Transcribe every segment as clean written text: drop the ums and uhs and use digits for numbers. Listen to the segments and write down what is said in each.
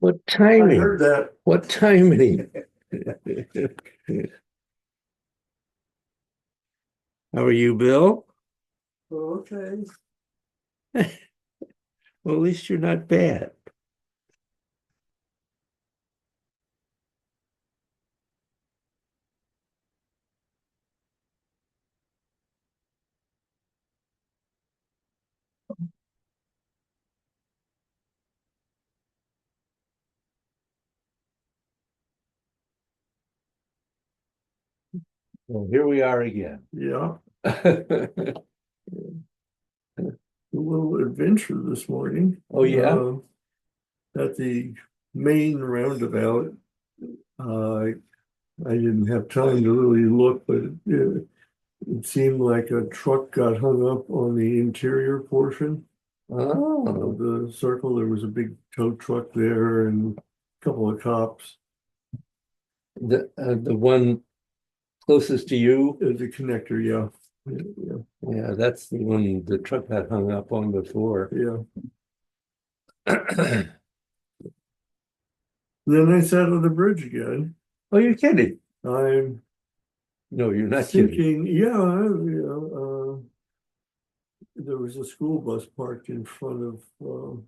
What I timing? heard that. What timing? How are you, Bill? Okay. Well, at least you're not bad. Well, here we are again. Yeah. Oh, A little adventure this morning. yeah? At the main roundabout. Uh, I didn't have time to really look, but it seemed like a truck got hung up on the interior portion of Oh, the circle. There was a big tow truck there and a couple of cops. the one closest to you? The connector, yeah. Yeah, Yeah, that's the one the truck got hung up on before. yeah. Then I sat on the bridge again. Oh, you're kidding. I'm No, you're not kidding. thinking, there was a school bus parked in front of the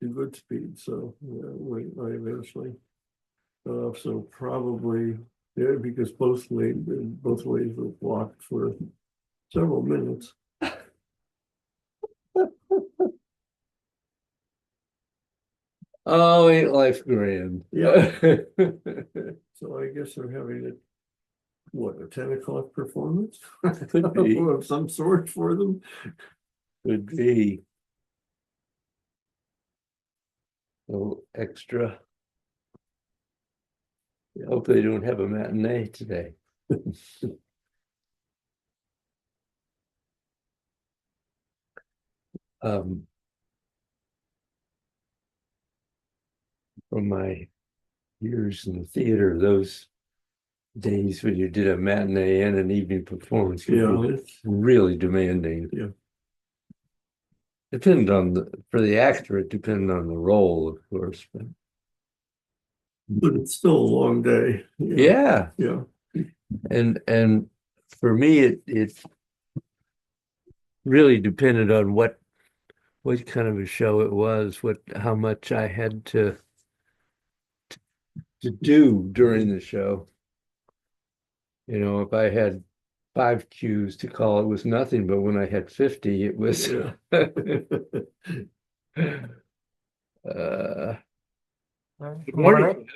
Goodspeed, so I eventually got off. So probably because both ways were blocked for several minutes. Oh, ain't life grand? Yeah. So I guess they're having a 10 o'clock performance Could be. of some sort for them. Could be. Oh, extra. Hope they don't have a matinee today. From my years in the theater, those days when you did a matinee and an evening performance could be It's really demanding. Yeah. Depended on for the actor, it depended on the role, of course. But it's still a long day. Yeah. Yeah. And for me, it really depended on what kind of a show it was, how much I had to do during the show. You know, if I had 5 cues to call, it was nothing, but when I had 50, it was Yeah. uh Good morning.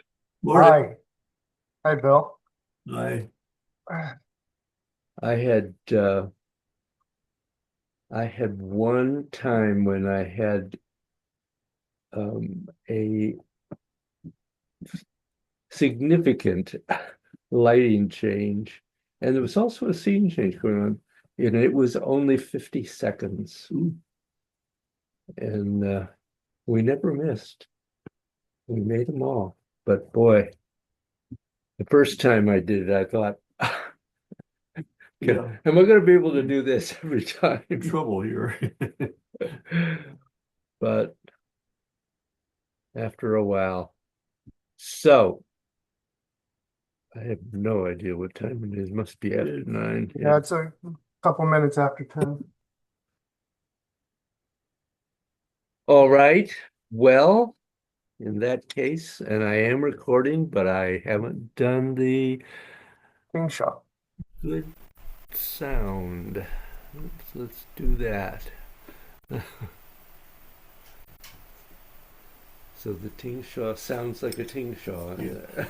Morning. Hi, Bill. Hi. I had one time when I had a significant lighting change, and there was also a scene change going on, and it was only 50 seconds. Ooh. And we never missed. We made them all. But boy, the first time I did it, I thought, Yeah. am I going to be able to do this every time? Trouble here. But after a while. So I have no idea what time it is. Must be after 9. Yeah, it's a couple minutes after 10. All right. Well, in that case, and I am recording, but I haven't done the King shot. good sound. Let's do that. So the ting shaw sounds like a ting shaw. Yeah.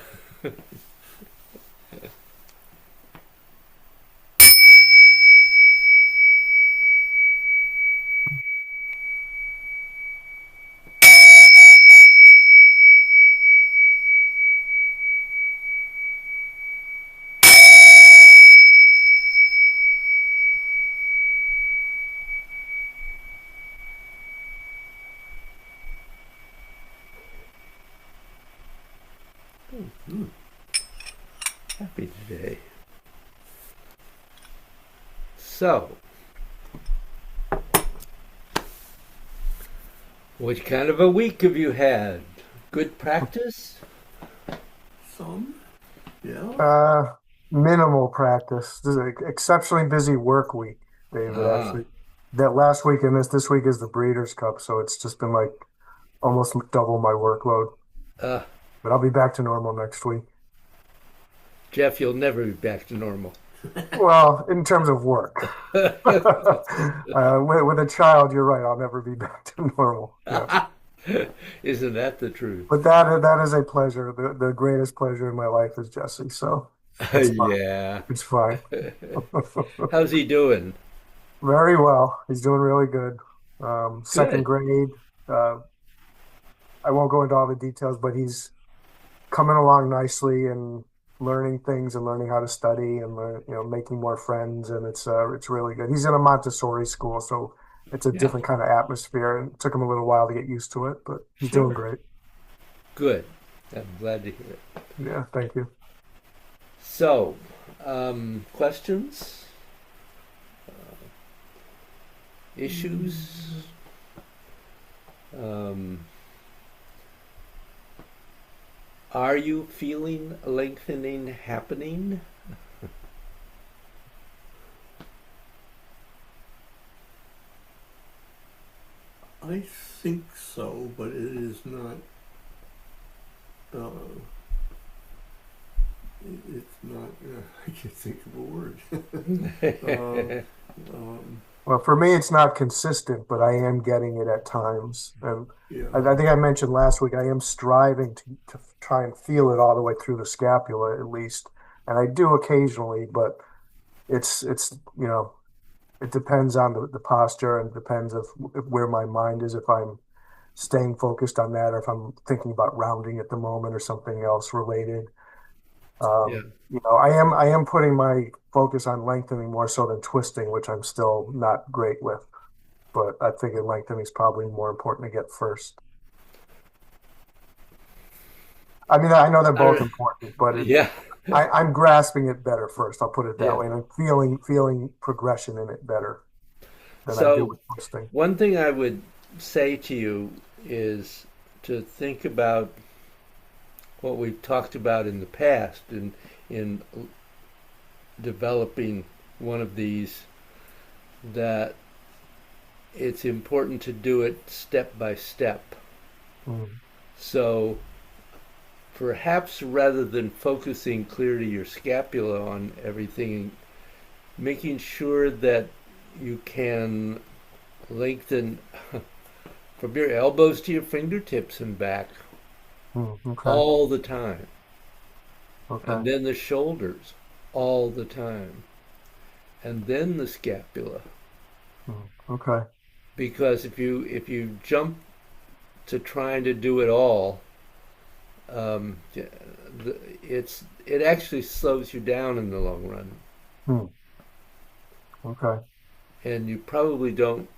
Happy today. So, what kind of a week have you had? Good practice? Some, yeah. Minimal practice. This is an exceptionally busy work week, David, Ah, actually. That last week and this week is the Breeders' Cup, so it's just been like almost double my workload. uh, But I'll be back to normal next week. Jeff, you'll never be back to normal. Well, in terms of work. With a child, you're right. I'll never be back to normal. Yes. Isn't that the truth? But that is a pleasure. The greatest pleasure in my life is Jesse. So it's fine. Yeah. It's fine. How's he doing? Very well. He's doing really good. Second Good. grade. Uh, I won't go into all the details, but he's coming along nicely and learning things and learning how to study and making more friends. And it's really good. He's in a Montessori school, so it's a Yeah, different kind of atmosphere. And it took him a little while to get used to it, but he's doing sure. great. Good. I'm glad to hear it. Yeah, thank you. So, questions, issues? Um, are you feeling lengthening happening? I think so, but it is not. Uh, it's not. I can't think of a word. uh, um, Well, for me, it's not consistent, but I am getting it at times. And yeah. I think I mentioned last week, I am striving to try and feel it all the way through the scapula, at least. And I do occasionally, but it's it depends on the posture and depends of where my mind is, if I'm staying focused on that or if I'm thinking about rounding at the moment or something else related. Yeah. I am putting my focus on lengthening more so than twisting, which I'm still not great with. But I figured lengthening is probably more important to get first. I mean, I know they're both I, important, but yeah. I'm grasping it better first. I'll put it that Yeah. way, and I'm feeling progression in it better than I do So, with twisting. one thing I would say to you is to think about what we've talked about in the past in developing one of these, that it's important to do it step by step. Mm, So perhaps rather than focusing clear to your scapula on everything, making sure that you can lengthen from your elbows to your fingertips and back okay, all the time, and okay, then the shoulders all the time, and then the scapula. okay, Because if you jump to trying to do it all, it actually slows you down in the long run, mm, okay, and you probably don't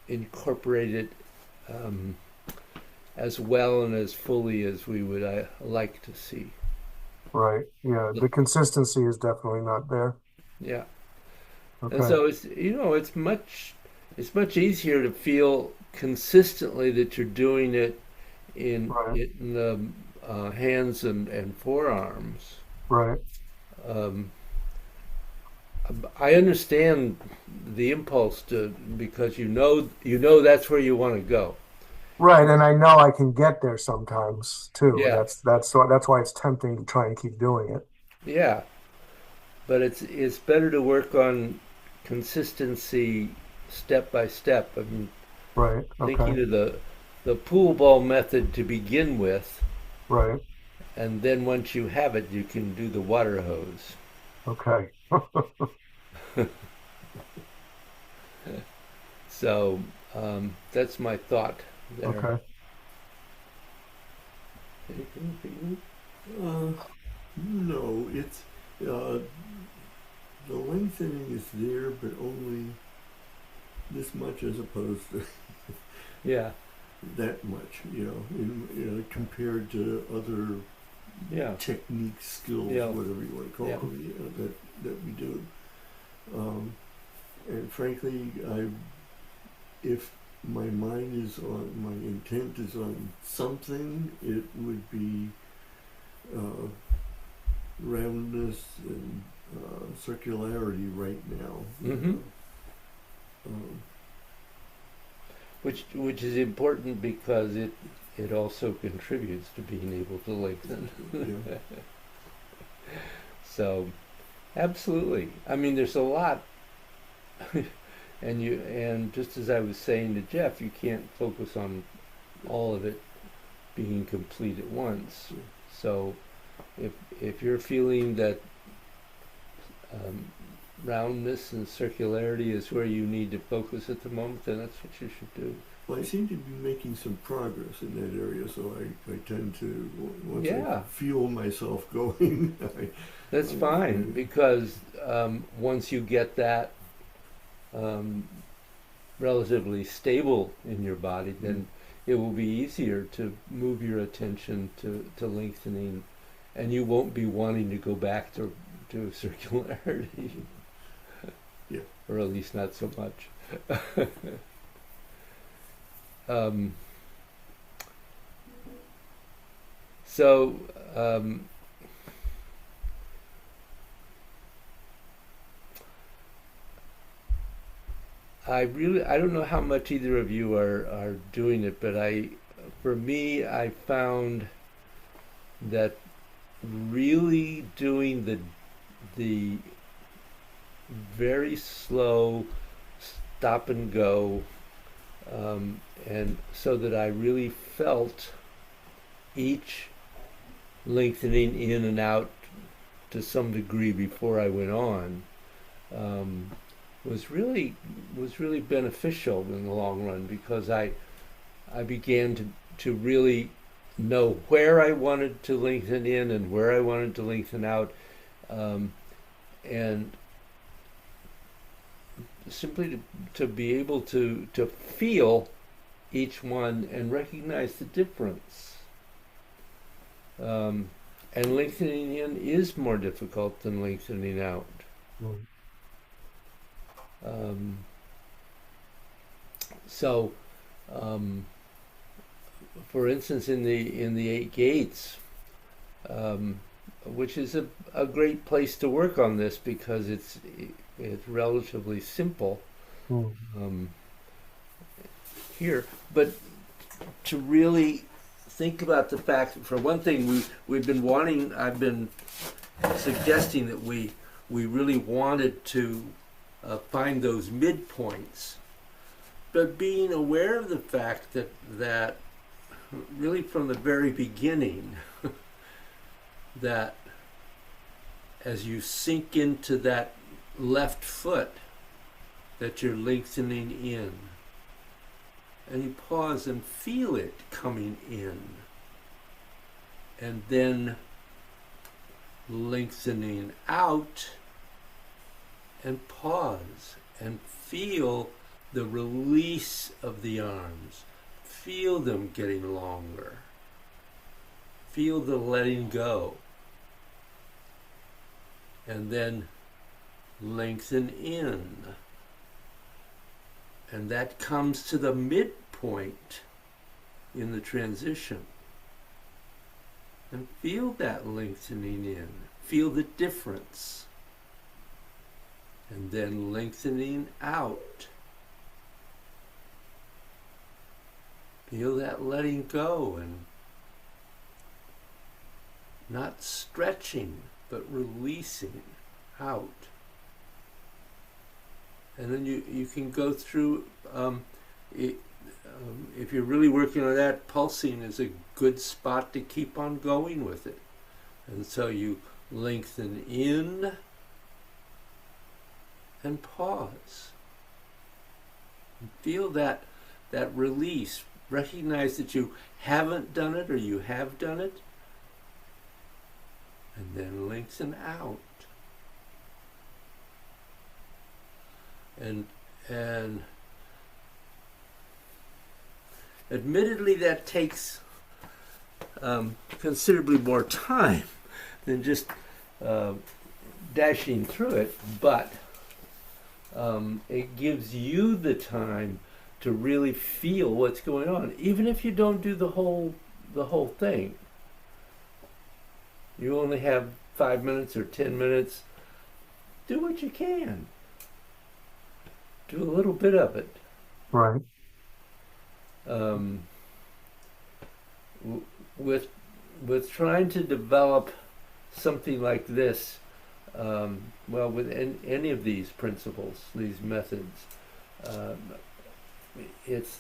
incorporate it um, as well and as fully as we would like to see. right. Yeah, the consistency is definitely not there. Yeah, and Okay, so it's much easier to feel consistently that you're doing it right, in the hands and forearms. right, Um, I understand the impulse to, because you know that's where you want to go. right. And I know I can get there sometimes too. Yeah, That's why it's tempting to try and keep doing it. yeah, but it's better to work on consistency step by step. I mean, Right. Okay. thinking of the pool ball method to begin with, Right. and then once you have it, you can do the water hose. Okay. So that's my thought there. Okay. Anything for you? Uh, no, it's uh, the lengthening is there, but only this much as opposed to Yeah, that much. Compared to other yeah, techniques, skills, yeah, whatever you want to call yeah, them, that we do. And frankly, if my mind is on, my intent is on something, it would be uh, roundness and circularity right now. Mhm. Um, Which is important because it also contributes to being able to lengthen. yeah. So, absolutely. I mean, there's a lot, and just as I was saying to Jeff, you can't focus on all of it being complete at once. Yeah. So, if if you're feeling that um, roundness and circularity is where you need to focus at the moment, then that's what you should do. Well, I seem to be making some progress in that area, so I tend to, once I Yeah. feel myself going, That's fine because once you get that um, relatively stable in your body, then it will be easier to move your attention to lengthening, and you won't be wanting to go back to circularity, Yeah. or at least not so much. um, so. I don't know how much either of you are doing it, but for me, I found that really doing the very slow stop and go, and so that I really felt each lengthening in and out to some degree before I went on. Um, was really beneficial in the long run because I began to really know where I wanted to lengthen in and where I wanted to lengthen out, and simply to be able to feel each one and recognize the difference. And lengthening in is more difficult than lengthening out. Mm. Um, so, for instance, in the eight gates, which is a great place to work on this because it's relatively simple Mm. here, but to really think about the fact that for one thing I've been suggesting that we really wanted to find those midpoints, but being aware of the fact that really from the very beginning, that as you sink into that left foot, that you're lengthening in, and you pause and feel it coming in, and then lengthening out, and pause and feel the release of the arms. Feel them getting longer. Feel the letting go. And then lengthen in. And that comes to the midpoint in the transition. And feel that lengthening in. Feel the difference. And then lengthening out. Feel that letting go and not stretching, but releasing out. And then you can go through, if you're really working on that, pulsing is a good spot to keep on going with it. And so you lengthen in and pause. And feel that release. Recognize that you haven't done it or you have done it. And then lengthen out. And admittedly that takes considerably more time than just dashing through it, but it gives you the time to really feel what's going on, even if you don't do the whole thing. You only have 5 minutes or 10 minutes. Do what you can. Do a little bit of it. Right. Um, with trying to develop something like this, well, with any of these principles, these methods, um, it's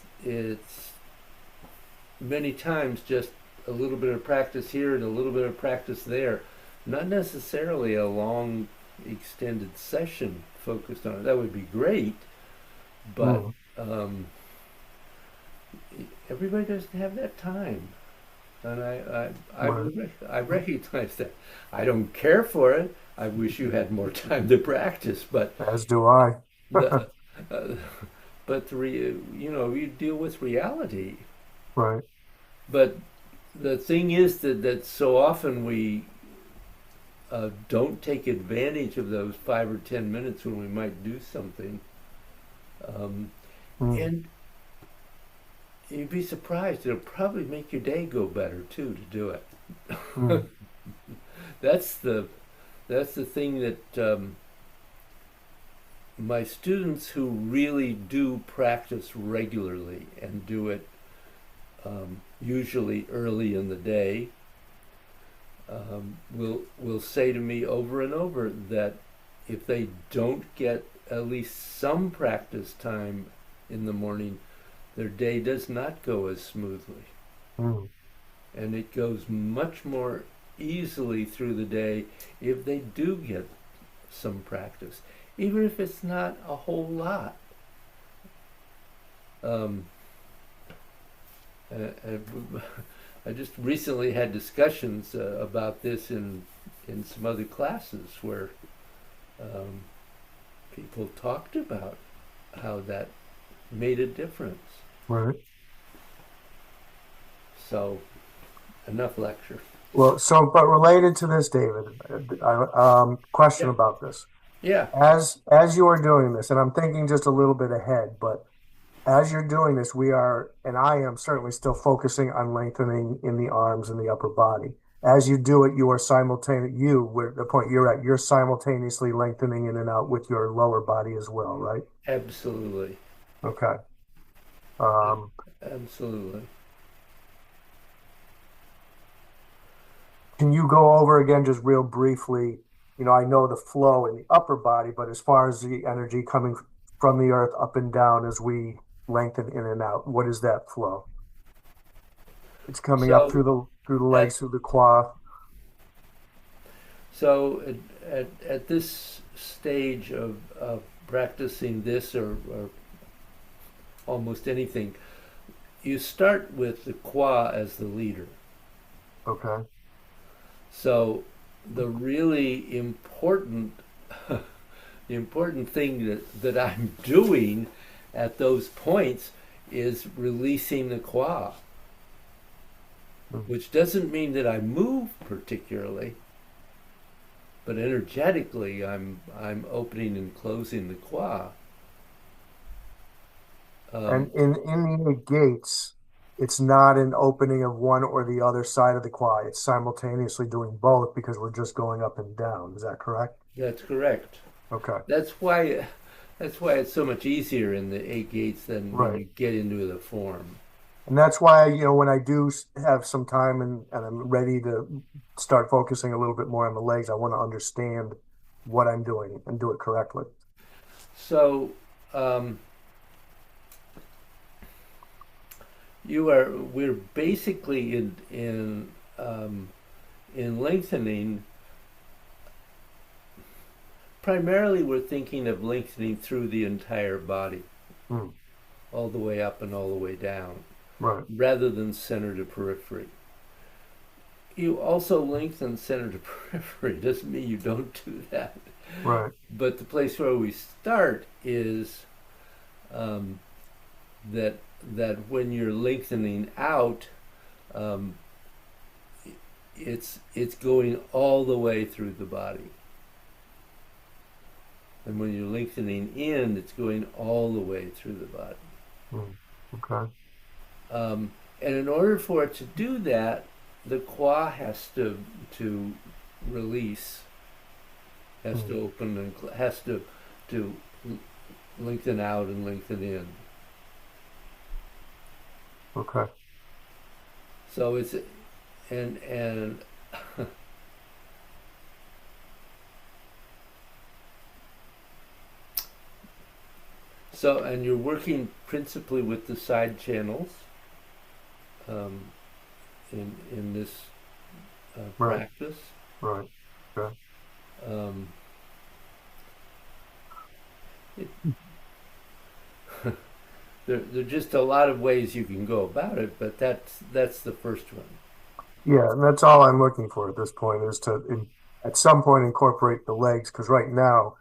many times just a little bit of practice here and a little bit of practice there, not necessarily a long extended session focused on it. That would be great, but Mm. um, everybody doesn't have that time. And Right. I recognize that. I don't care for it. I wish you had more time to practice, but As do I. the uh, but you know, you deal with reality. Right. But the thing is that so often we don't take advantage of those 5 or 10 minutes when we might do something, um, Mm. and you'd be surprised. It'll probably make your day go better too to do it. Mm. That's the thing that my students who really do practice regularly and do it usually early in the day will say to me over and over that if they don't get at least some practice time in the morning, their day does not go as smoothly, Mm. and it goes much more easily through the day if they do get some practice, even if it's not a whole lot. Um, uh, I just recently had discussions about this in some other classes where um, people talked about how that made a difference. Right. So enough lecture. Well, so, but related to this, David, question Yeah, about this. yeah, As you are doing this, and I'm thinking just a little bit ahead, but as you're doing this, we are, and I am certainly still focusing on lengthening in the arms and the upper body. As you do it, you are where the point you're at, you're simultaneously lengthening in and out with your lower body as well, right? absolutely, Okay. Um, absolutely. can you go over again just real briefly? You know, I know the flow in the upper body, but as far as the energy coming from the earth up and down as we lengthen in and out, what is that flow? It's coming up So through the at legs, through the quad. so at this stage of practicing this or almost anything, you start with the qua as the leader. Okay. So the really important the important thing that I'm doing at those points is releasing the qua, Mm. which doesn't mean that I move particularly, but energetically I'm opening and closing the qua. Um, And in the gates, it's not an opening of one or the other side of the quad. It's simultaneously doing both because we're just going up and down. Is that correct? that's correct. Okay. That's why that's why it's so much easier in the eight gates than when Right. you get into the form. And that's why, you know, when I do have some time and I'm ready to start focusing a little bit more on the legs, I want to understand what I'm doing and do it correctly. So um, we're basically in lengthening. Primarily, we're thinking of lengthening through the entire body, Mm. all the way up and all the way down, Right. rather than center to periphery. You also lengthen center to periphery. Doesn't mean you don't do that. Right. But the place where we start is um, that when you're lengthening out, um, it's going all the way through the body. And when you're lengthening in, it's going all the way through the body. Mm. Okay. And in order for it to do that, the qua has to release, has Hmm. to open and has to lengthen out and lengthen in. Okay. So it's and so and you're working principally with the side channels um, in this Right. practice. Right. Okay. Um, it, there are just a lot of ways you can go about it, but that's the first one. Yeah, and that's all I'm looking for at this point is to, at some point, incorporate the legs because right now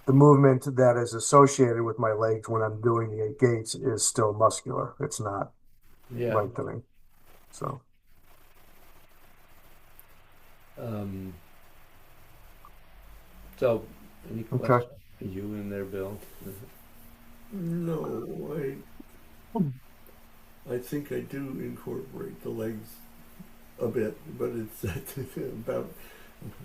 the movement that is associated with my legs when I'm doing the 8 gates is still muscular. It's not Yeah. lengthening. So, Um, so, any okay. questions? Are you in there, Bill? No, I think I do incorporate the legs a bit, but it's at about,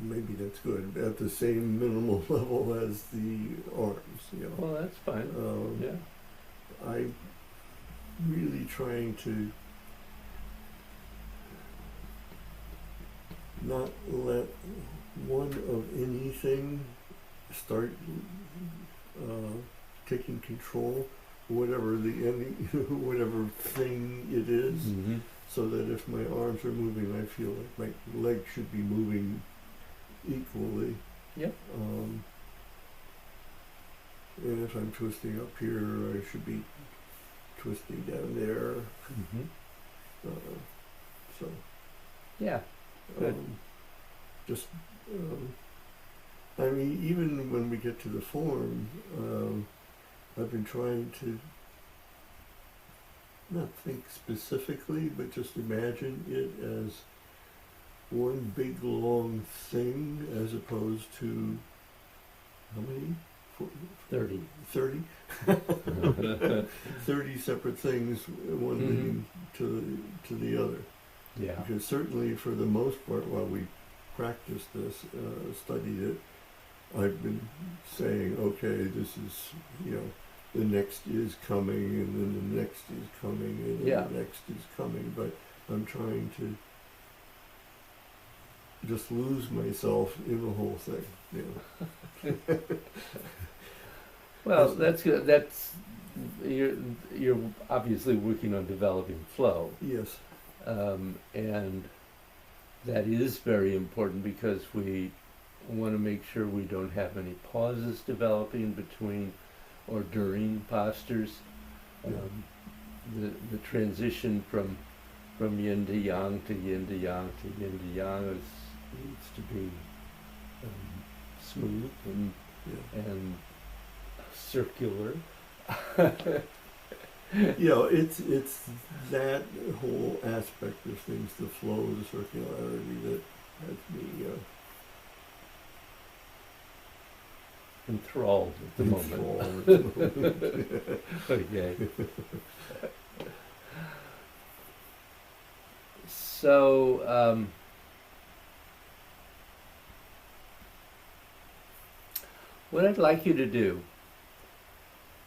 maybe that's good, at the same minimal level as the arms, you know. Well, that's fine. Um, Yeah. I'm really trying to not let one of anything start uh, taking control, whatever the any whatever thing it is, Mm-hmm. so that if my arms are moving, I feel like my legs should be moving equally. Yep. And if I'm twisting up here, I should be twisting down there. Mm-hmm. Uh, so Yeah. Good. just I mean, even when we get to the form, I've been trying to not think specifically, but just imagine it as one big long thing as opposed to how many? 30. 30? 30 separate things, one Mm-hmm. leading to the other. Yeah. Because certainly for the most part, while we practiced this, studied it, I've been saying, okay, this is, you know, the next is coming, and then the next is coming, and then Yeah. the next is coming, but I'm trying to just lose myself in the whole thing, you know. Well, That's- that's good. That's you're obviously working on developing flow, Yes, and that is very important because we want to make sure we don't have any pauses developing between or during postures. yeah, Um, the transition from yin to yang to yin to yang to yin to yang needs to be smooth yeah. and circular. You know, it's that whole aspect of things, the flow, the circularity, that has me Enthralled at the moment. enthralled at the moment. Okay. So, what I'd like you to do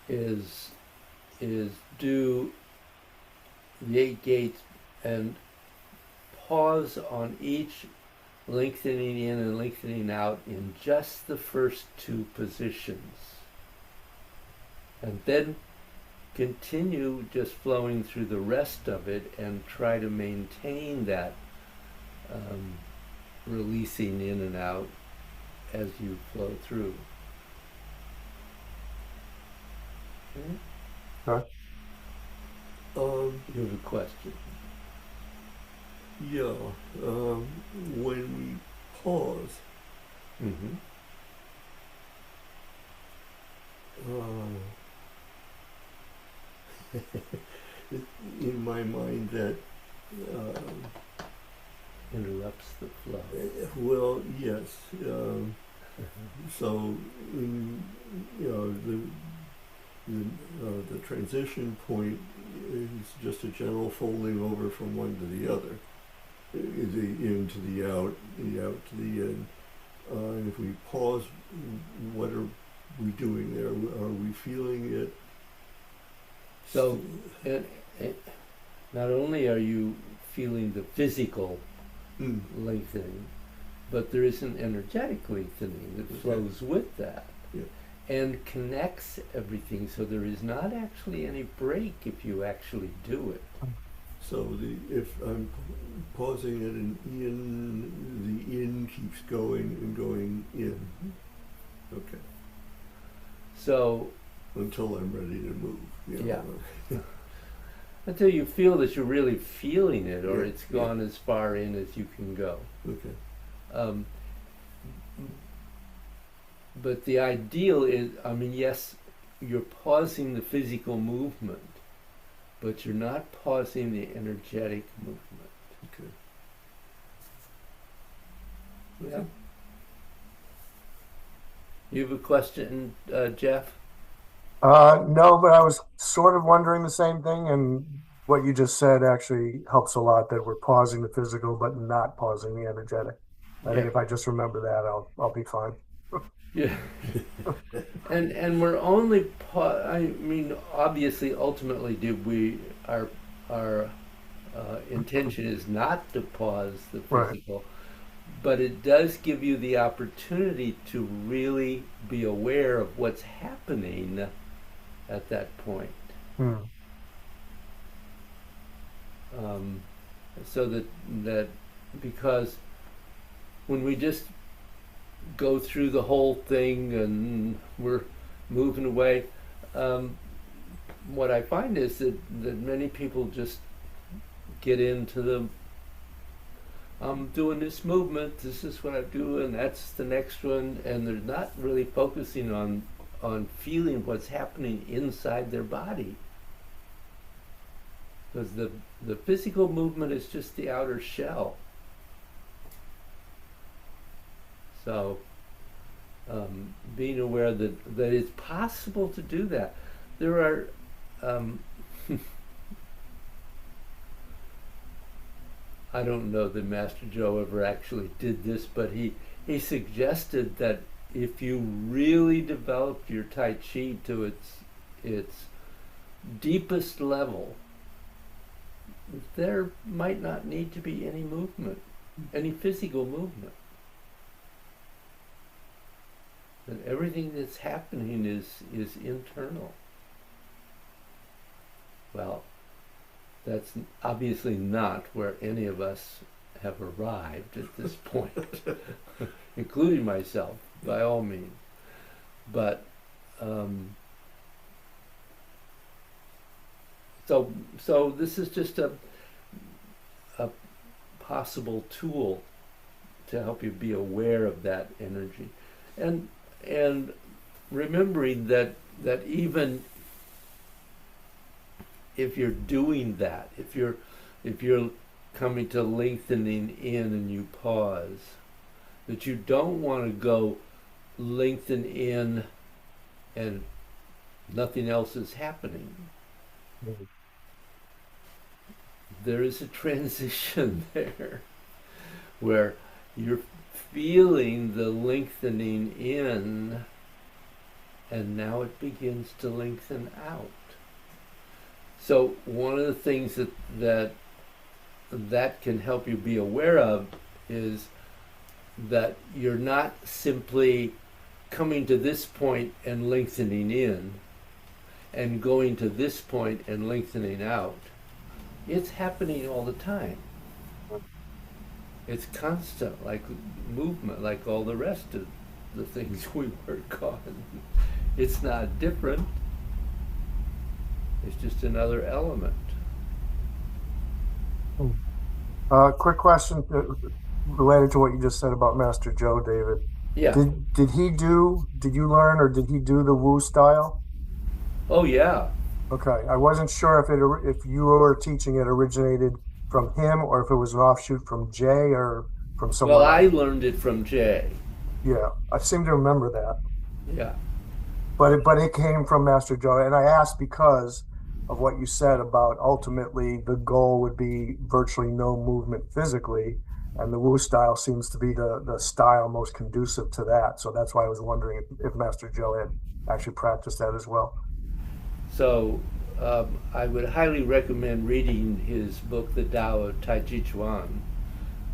is is do the 8 gates and pause on each lengthening in and lengthening out in just the first two positions. And then continue just flowing through the rest of it and try to maintain that um, releasing in and out as you flow through. Okay. Okay. You have a question? Yeah, when we pause, Mm-hmm. in my mind that, Interrupts the flow. well, yes. So, in, you know, the transition point is just a general folding over from one to the other, the in to the out to the in. And if we pause, what are we doing there? Are we feeling it? So, and not only are you feeling the physical Mm. lengthening, but there is an energetic lengthening that flows with that Yeah. and connects everything. So there is not actually any break if you actually do it. So if I'm pausing at an in, the in keeps going and going in. Okay. So Until I'm ready to move. Yeah. Until you feel that you're really feeling it, or Yeah, it's gone as far in as you can go. Okay. Um, but the ideal is, I mean, yes, you're pausing the physical movement, but you're not pausing the energetic movement. Okay. Yeah. You have a question, Jeff? No, but I was sort of wondering the same thing, and what you just said actually helps a lot, that we're pausing the physical but not pausing the energetic. I think Yeah. if I just remember that, I'll be fine. Yeah. And we're only I mean, obviously, ultimately, our intention is not to pause the Right. physical, but it does give you the opportunity to really be aware of what's happening at that point. Hmm. Um, so that because when we just go through the whole thing and we're moving away, um, what I find is that many people just get into the I'm doing this movement, this is what I'm doing, that's the next one, and they're not really focusing on feeling what's happening inside their body. Because the physical movement is just the outer shell. So being aware that it's possible to do that. There are I don't know that Master Joe ever actually did this, but he suggested that if you really developed your Tai Chi to its deepest level, there might not need to be any movement, any physical movement. That everything that's happening is internal. Well, that's obviously not where any of us have arrived at this point, including myself, by all means. But so this is just a possible tool to help you be aware of that energy, and remembering that even if you're doing that, if you're coming to lengthening in and you pause, that you don't want to go lengthen in and nothing else is happening. Hmm. There is a transition there where you're feeling the lengthening in and now it begins to lengthen out. So one of the things that can help you be aware of is that you're not simply coming to this point and lengthening in and going to this point and lengthening out. It's happening all the time. It's constant, like movement, like all the rest of the things we work on. It's not different. It's just another element. Quick question related to what you just said about Master Joe, David. Yeah. Did you learn or did he do the Wu style? Oh yeah. Okay, I wasn't sure if you were teaching it originated from him or if it was an offshoot from Jay or from Well, someone I else. learned it from Jay. Yeah, I seem to remember that. Yeah. but it came from Master Joe, and I asked because of what you said about ultimately the goal would be virtually no movement physically, and the Wu style seems to be the style most conducive to that. So that's why I was wondering if Master Joe had actually practiced that as well. So I would highly recommend reading his book, The Tao of Tai Chi Chuan,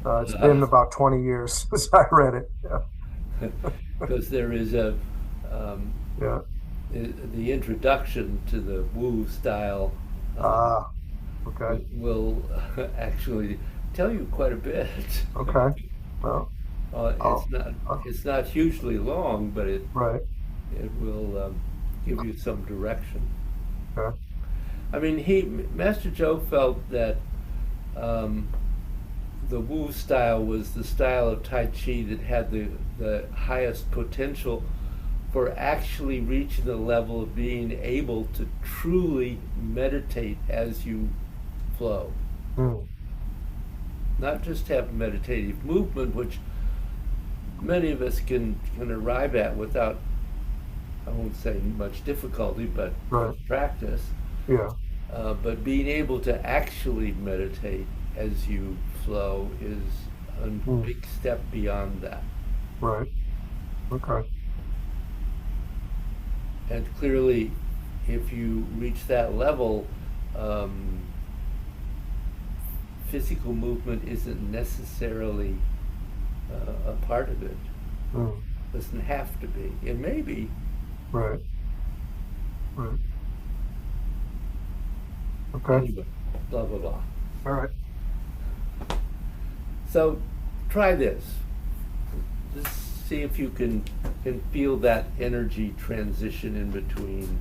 It's been about 20 years since I read it. Yeah, because there is um, yeah. the introduction to the Wu style Ah, okay, will actually tell you quite a bit. okay. Well, It's oh, not it's not hugely long, but right. it will give you some direction. Okay. I mean, Master Joe felt that um, the Wu style was the style of Tai Chi that had the highest potential for actually reaching the level of being able to truly meditate as you flow. Hmm. Not just have meditative movement, which many of us can arrive at without, I won't say much difficulty, but Right. practice. Yeah. But being able to actually meditate as you flow is a Hmm. big step beyond that. Right. Okay. And clearly, if you reach that level, um, physical movement isn't necessarily a part of it. Hmm. Doesn't have to be. It may be. Right. Right. Okay. Anyway, blah blah blah. All right. So try this. Just see if you can feel that energy transition in between.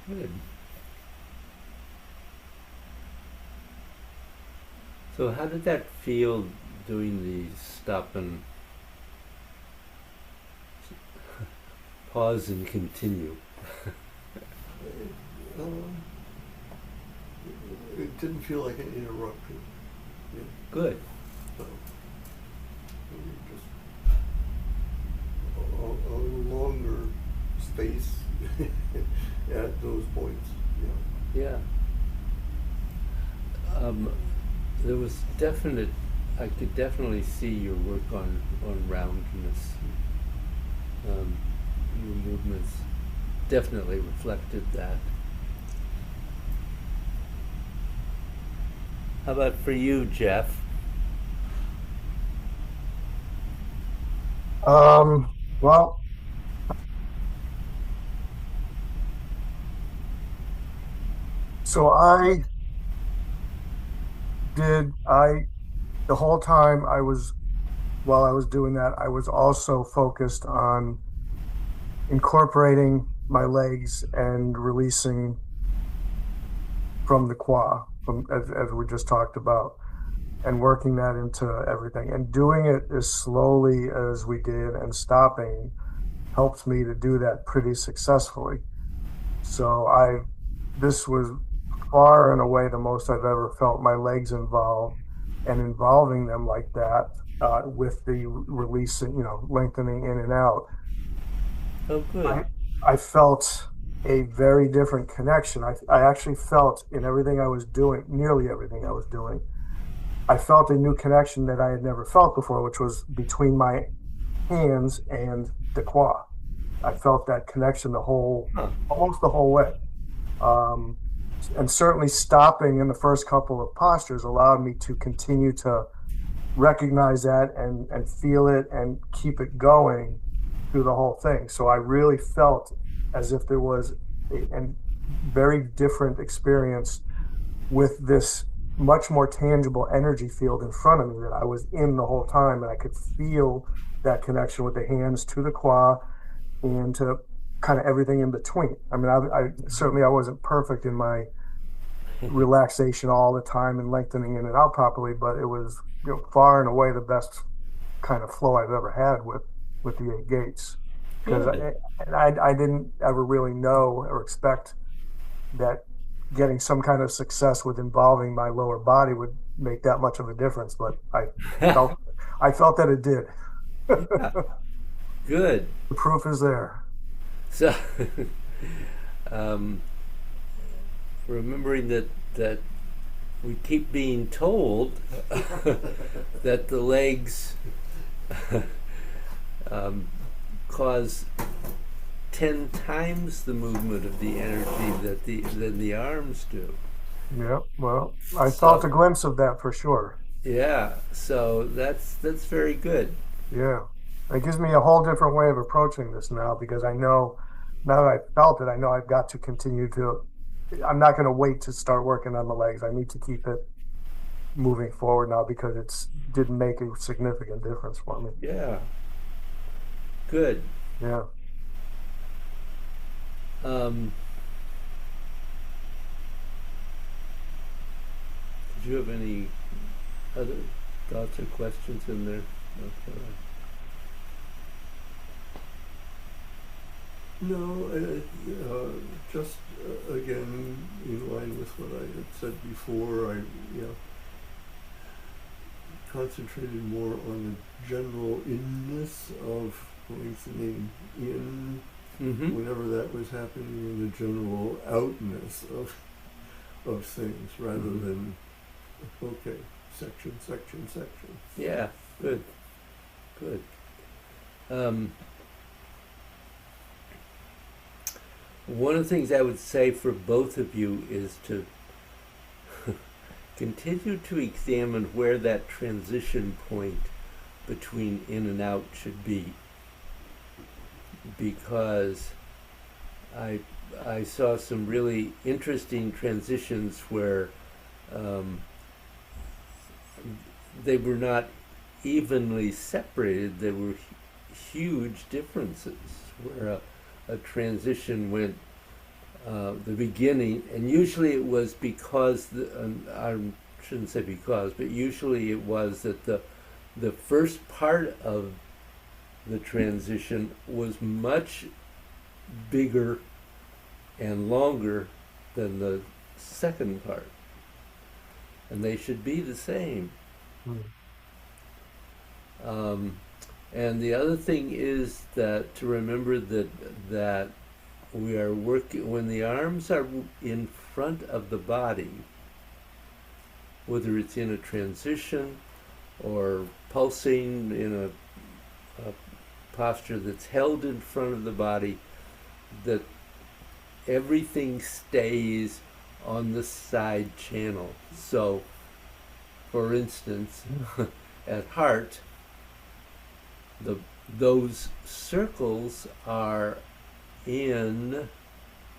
Good. So how did that feel doing the stop and pause and continue? Um, it didn't feel like an interruption. Yeah, Good. so it was just a longer space at those points. Yeah. Yeah. Um, there was definite. I could definitely see your work on roundness. Your movements definitely reflected that. How about for you, Jeff? Well, so I the whole time while I was doing that, I was also focused on incorporating my legs and releasing from the qua, from as we just talked about, and working that into everything and doing it as slowly as we did and stopping helped me to do that pretty successfully. So this was far and away the most I've ever felt my legs involved and involving them like that, with the releasing, lengthening in and out. Oh, good. I, I felt a very different connection. I actually felt in everything I was doing, nearly everything I was doing, I felt a new connection that I had never felt before, which was between my hands and the qua. I felt that connection Huh. almost the whole way. Um, and certainly stopping in the first couple of postures allowed me to continue to recognize that and feel it and keep it going through the whole thing. So I really felt as if there was a very different experience with this much more tangible energy field in front of me that I was in the whole time, and I could feel that connection with the hands to the qua and to kind of everything in between. I mean, I certainly I wasn't perfect in my relaxation all the time and lengthening in and out properly, but it was, far and away the best kind of flow I've ever had with the eight gates. Because Good. I didn't ever really know or expect that getting some kind of success with involving my lower body would make that much of a difference, but felt I felt that it did. Yeah. Good. The proof is there. So, um, remembering that we keep being told that the legs um, cause 10 times the movement of the energy than the arms do. Yeah, well, I felt So a glimpse of that for sure. yeah, so that's very good. Yeah. It gives me a whole different way of approaching this now because I know now that I felt it, I know I've got to continue to, I'm not going to wait to start working on the legs. I need to keep it moving forward now because it's didn't make a significant difference for me. Yeah, good. Yeah. Um, did you have any other thoughts or questions in there? Okay. No, just again, in line with what I had said before, concentrated more on the general inness of lengthening in Mm-hmm. whenever that was happening and the general outness of things rather Mm-hmm. than, okay, section. Yeah, good, good. Um, one of the things I would say for both of you is to continue to examine where that transition point between in and out should be, because I I saw some really interesting transitions where um, they were not evenly separated. There were huge differences where a transition went the beginning, and usually it was because I shouldn't say because, but usually it was that the first part of the transition was much bigger and longer than the second part, and they should be the same. Mm. And the other thing is that to remember that we are working when the arms are in front of the body, whether it's in a transition or pulsing in a posture that's held in front of the body, that everything stays on the side channel. So, for instance, at heart, those circles are in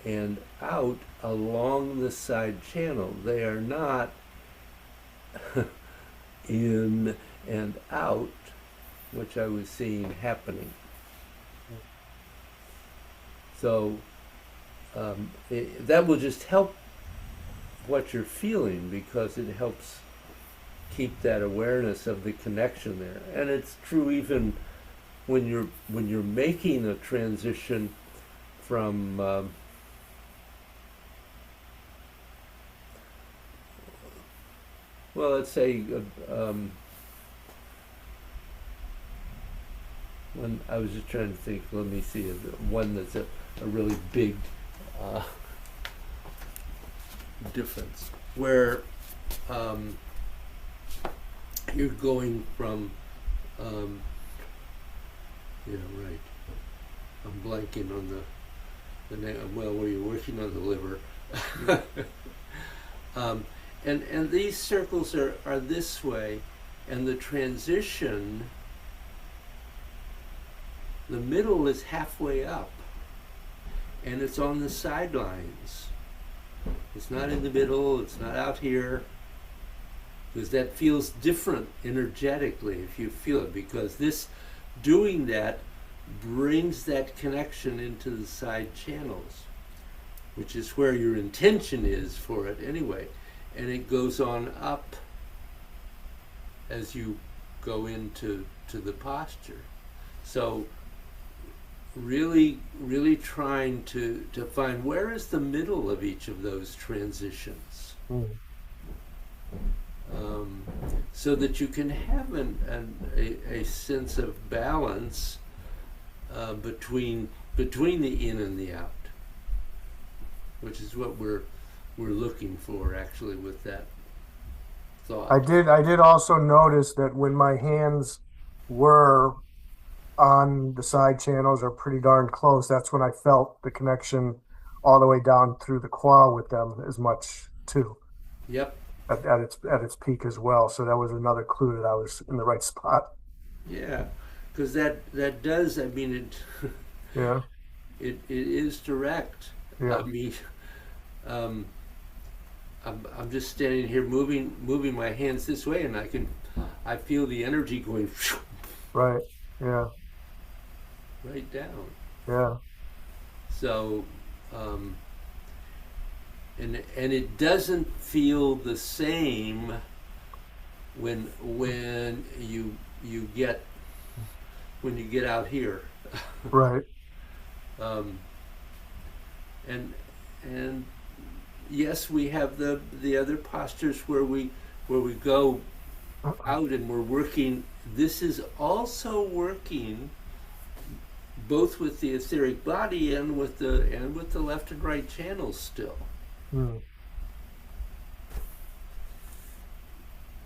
and out along the side channel. They are not in and out, which I was seeing happening. So that will just help what you're feeling, because it helps keep that awareness of the connection there. And it's true even when you're making a transition from well, let's say when I was just trying to think, let me see, one that's a really big difference, where you're going from yeah, right. I'm blanking on the name. Well, where you're working on the liver, and these circles are this way, and the transition, the middle is halfway up, and it's on the sidelines. It's not in the middle. It's not out here, because that feels different energetically if you feel it, because this doing that brings that connection into the side channels, which is where your intention is for it anyway, and it goes on up as you go into the posture. So really trying to find where is the middle of each of those transitions. Mm. So that you can have a sense of balance between the in and the out, which is what we're looking for actually with that thought. I did also notice that when my hands were on the side channels or pretty darn close, that's when I felt the connection all the way down through the quad with them as much too. Yep. At its peak as well. So that was another clue that I was in the right spot. Yeah, because that does. I mean, it Yeah. it is direct. Yeah. I mean, I'm just standing here moving my hands this way, and I feel the energy going Right. Yeah. right down. Yeah. So, and it doesn't feel the same when you get out here. Right. And yes, we have the other postures where we go out and we're working. This is also working both with the etheric body and with the left and right channels still. Mm.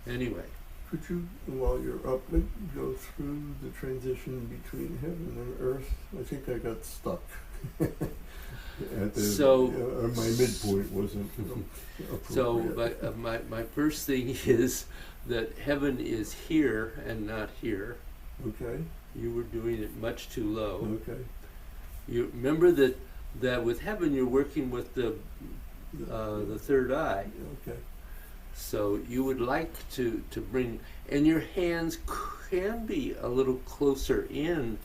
Anyway, Could you, while you're up, go through the transition between heaven and earth? I think I got stuck. My midpoint wasn't appropriate. So my first thing is that heaven is here and not here. Okay. You were doing it much too low. Okay. You remember that with heaven you're working with the third eye. Okay. So you would like to bring, and your hands can be a little closer in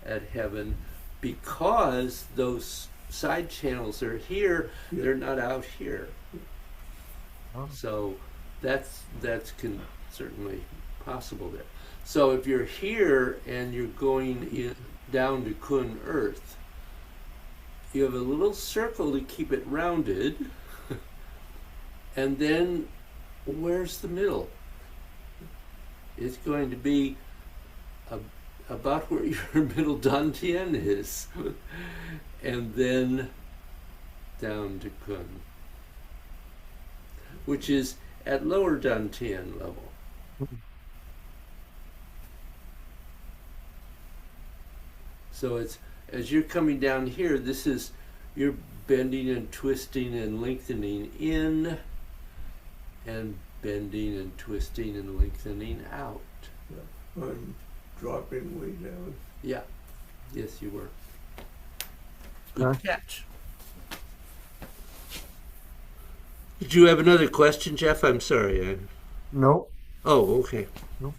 at heaven, because those side channels are here, Yeah. they're not out here. Oh. So that's certainly possible there. So if you're here and you're going down to Kun Earth, you have a little circle to keep it rounded, and then where's the middle? It's going to be about where your middle dantian is, and then down to Kun, which is at lower dantian level. So it's as you're coming down here, this is you're bending and twisting and lengthening in, and bending and twisting and lengthening out. I'm dropping way down. Yeah. Yes, you were. Good Okay. catch. Did you have another question, Jeff? I'm sorry. Nope. Oh, okay. Nope.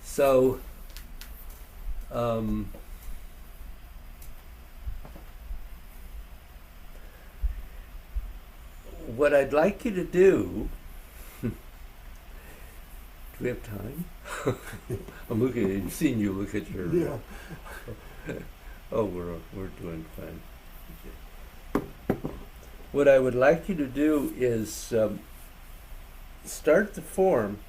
So, what I'd like you to do. Do we have time? I'm looking at you, seeing you look at your. Yeah. Oh, we're doing fine. What I would like you to do is start the form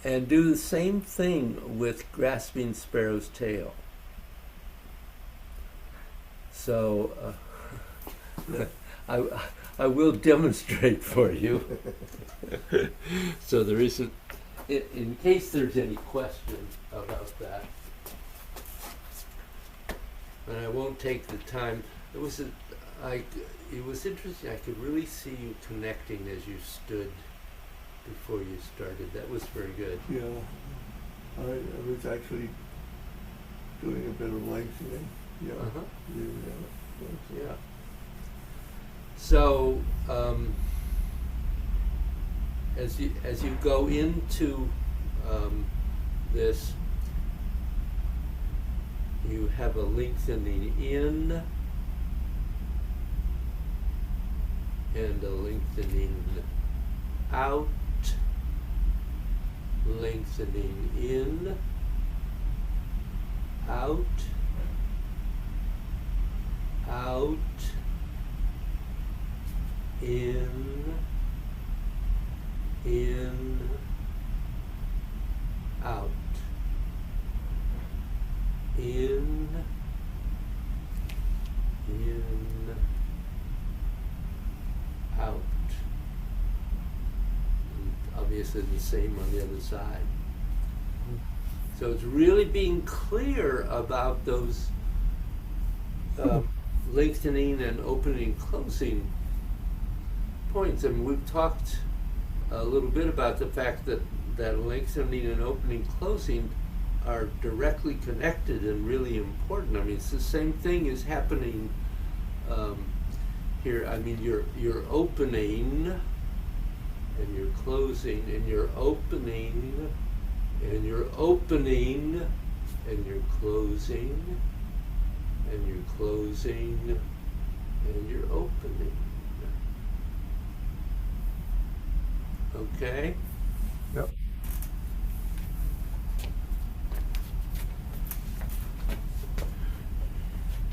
and do the same thing with grasping sparrow's tail. So I will demonstrate for you. So there isn't, in case there's any question about that. And I won't take the time. It was interesting. I could really see you connecting as you stood before you started. That was very good. Yeah. I was actually doing a bit of lengthening. Yeah. Uh-huh. Yeah. Yeah. So as you go into this, you have a lengthening in and a lengthening out, lengthening in, out, out, in, out, in, out. And obviously the same on the other side. So it's really being clear about those lengthening and opening and closing points. I mean, we've talked a little bit about the fact that lengthening and opening closing are directly connected and really important. I mean, it's the same thing is happening here. I mean, you're opening and you're closing, and you're opening and you're opening and you're closing and you're closing and you're opening. Okay? Yep.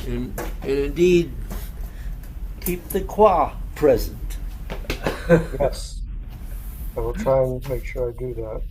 And indeed, keep the qua present. Yes. I will try and make sure I do that.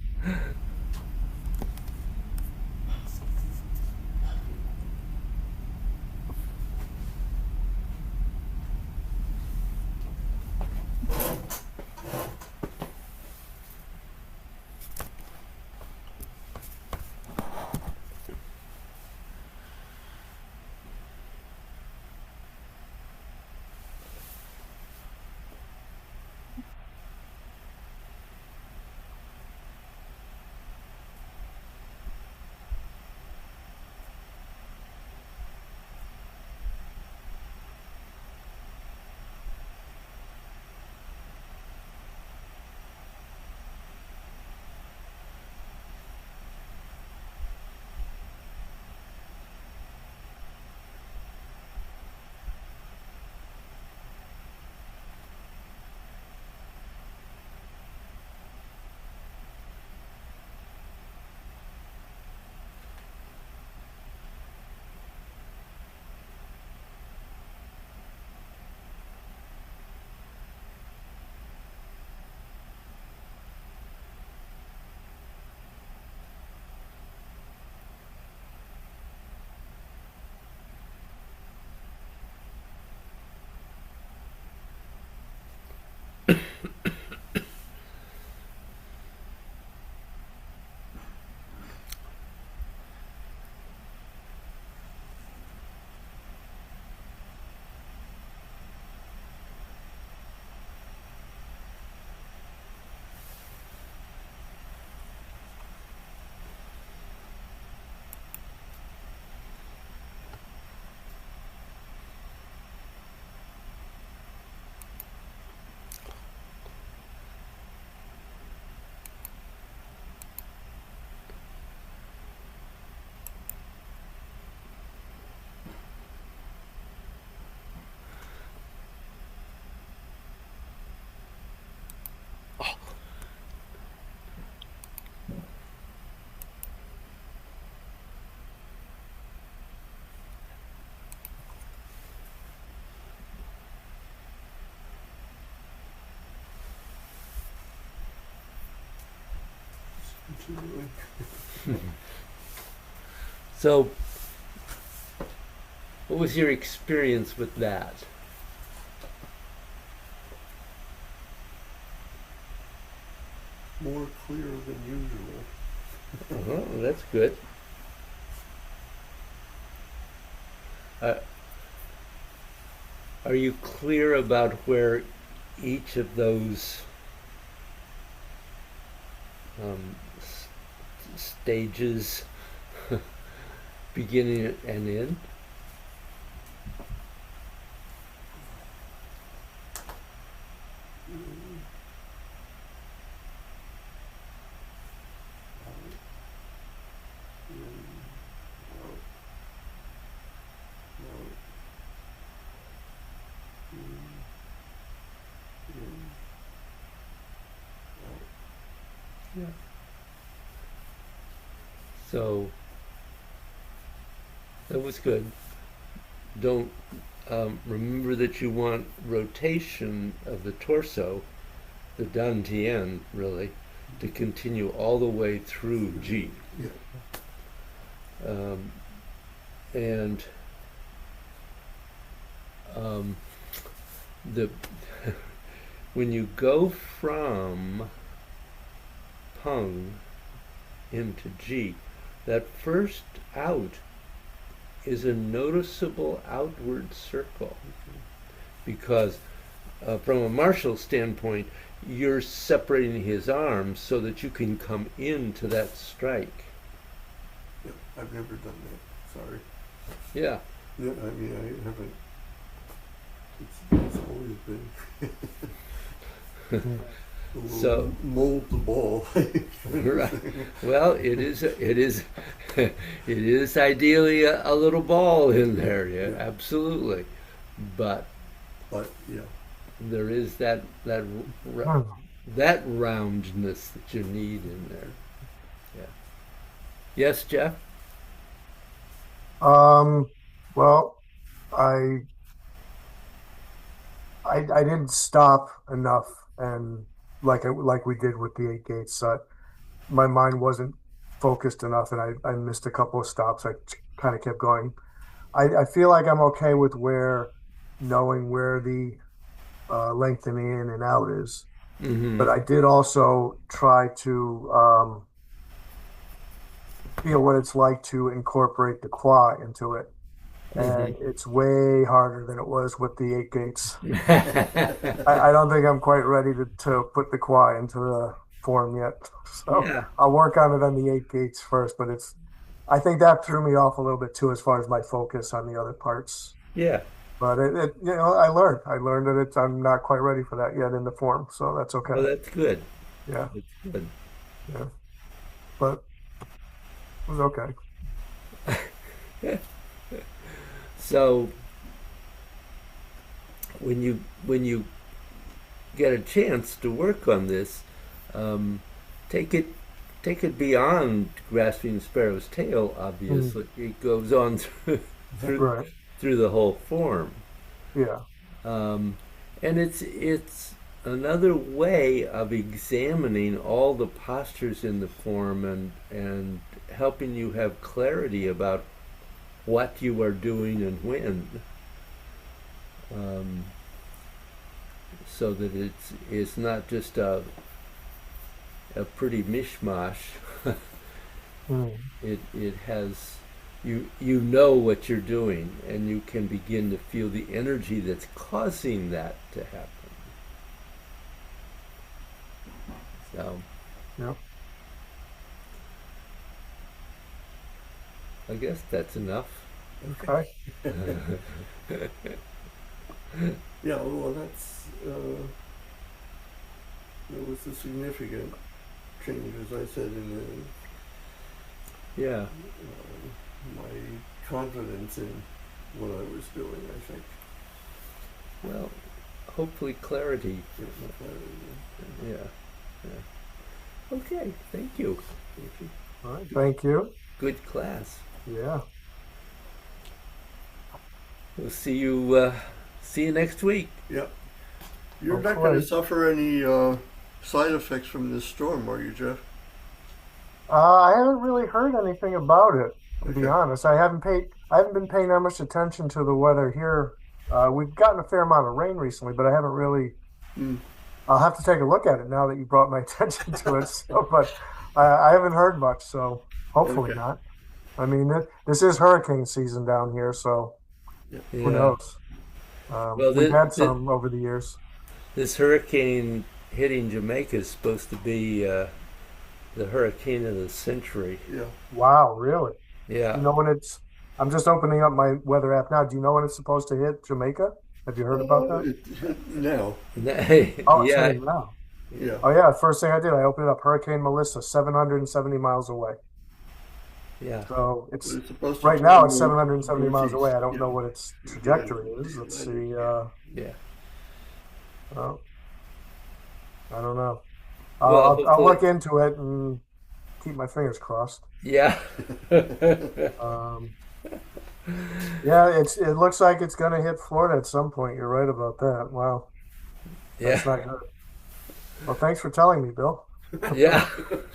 Continuing. So, what was your experience with that? More clear than usual. Oh, that's good. Uh, are you clear about where each of those stages, beginning and end? Yeah. So that was good. Don't remember that you want rotation of the torso, the dantian, really, to continue all the way through G. Yeah. And the when you go from Pung into G, that first out is a noticeable outward circle because from a martial standpoint, you're separating his arms so that you can come into that strike. Yeah. I've never done that. Sorry. Yeah. Yeah. I mean, I haven't. It's always been. So mold the ball. right. Well, it is ideally a little ball in there. Yeah, Yeah. absolutely. But But yeah. there is that roundness that you need in there. Yeah. Yes, Jeff. Um, well, I I didn't stop enough, and like we did with the eight gates, my mind wasn't focused enough, and I missed a couple of stops. I kind of kept going. I feel like I'm okay with where knowing where the lengthening in and out is, Mm-hmm. but I did also try to feel what it's like to incorporate the qua into it. Mm-hmm. And it's way harder than it was with the eight gates. I don't think I'm quite ready to put the qua into the form yet. So Yeah. I'll work on it on the eight gates first, but I think that threw me off a little bit too as far as my focus on the other parts. Yeah. But I learned that I'm not quite ready for that yet in the form, so that's Well, okay. that's good. Yeah, That's good. yeah, but it was okay. So when you get a chance to work on this, um, take it take it beyond grasping the sparrow's tail. Mm, Obviously, it goes on through right. through the whole form, Yeah. um, and it's another way of examining all the postures in the form and helping you have clarity about what you are doing and when. Um, so that it's not just a pretty mishmash. Hmm. It has you know what you're doing, and you can begin to feel the energy that's causing that to happen. So Yep. I guess that's enough. Okay. Yeah, well, that was a significant change, as I said, in Yeah. my confidence in what I was doing, I think. Well, hopefully clarity. Yeah, clarity. Yeah. Yeah. Okay. Thank you. Thank you. All right. Thank you. Good class. Yeah. We'll see you next week. Yeah. You're not going to Hopefully. suffer any side effects from this storm, are you, Jeff? I haven't really heard anything about it, to be Okay. honest. I haven't been paying that much attention to the weather here. We've gotten a fair amount of rain recently, but I haven't really. Mm, I'll have to take a look at it now that you brought my attention to it. So, but I haven't heard much, so hopefully okay. not. I mean, this is hurricane season down here, so Yeah. who Yeah. knows? Well, We've had some over the years. this hurricane hitting Jamaica is supposed to be the hurricane of the century. Yeah. Wow, really? You Yeah. know when it's? I'm just opening up my weather app now. Do you know when it's supposed to hit Jamaica? Have you heard about that? Now. Oh, it's Yeah. hitting now. Yeah. Oh yeah, first thing I did, I opened up Hurricane Melissa, 770 miles away. Yeah. So But it's it's supposed to right now it's turn 770 miles away. northeast. I don't Yeah. know what its Begin trajectory is. the Let's Atlantic. see. Yeah. Yeah. Oh, I don't know. Well, I'll hopefully. look into it and keep my fingers crossed. Yeah. Um, yeah, it looks like it's going to hit Florida at some point. You're right about that. Wow, Yeah. that's not good. Well, thanks for telling me, Bill. Yeah.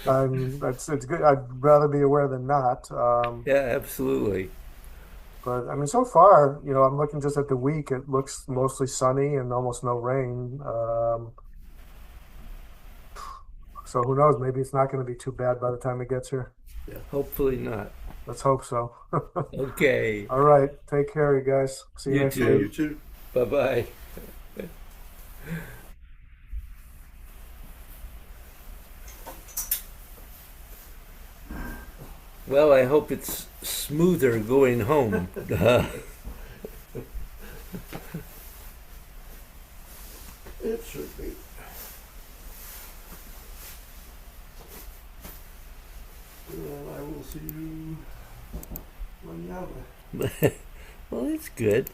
That's it's good. I'd rather be aware than not. Yeah. Absolutely. But I mean, so far, I'm looking just at the week. It looks mostly sunny and almost no rain. So who knows? Maybe it's not going to be too bad by the time it gets here. Yeah. Hopefully not. Let's hope so. Okay. All right. Take care, you guys. See you You next Yeah, week. you too. too. Bye bye. Well, I hope it's smoother going home. It should be. And I will see you manana. Well, it's good.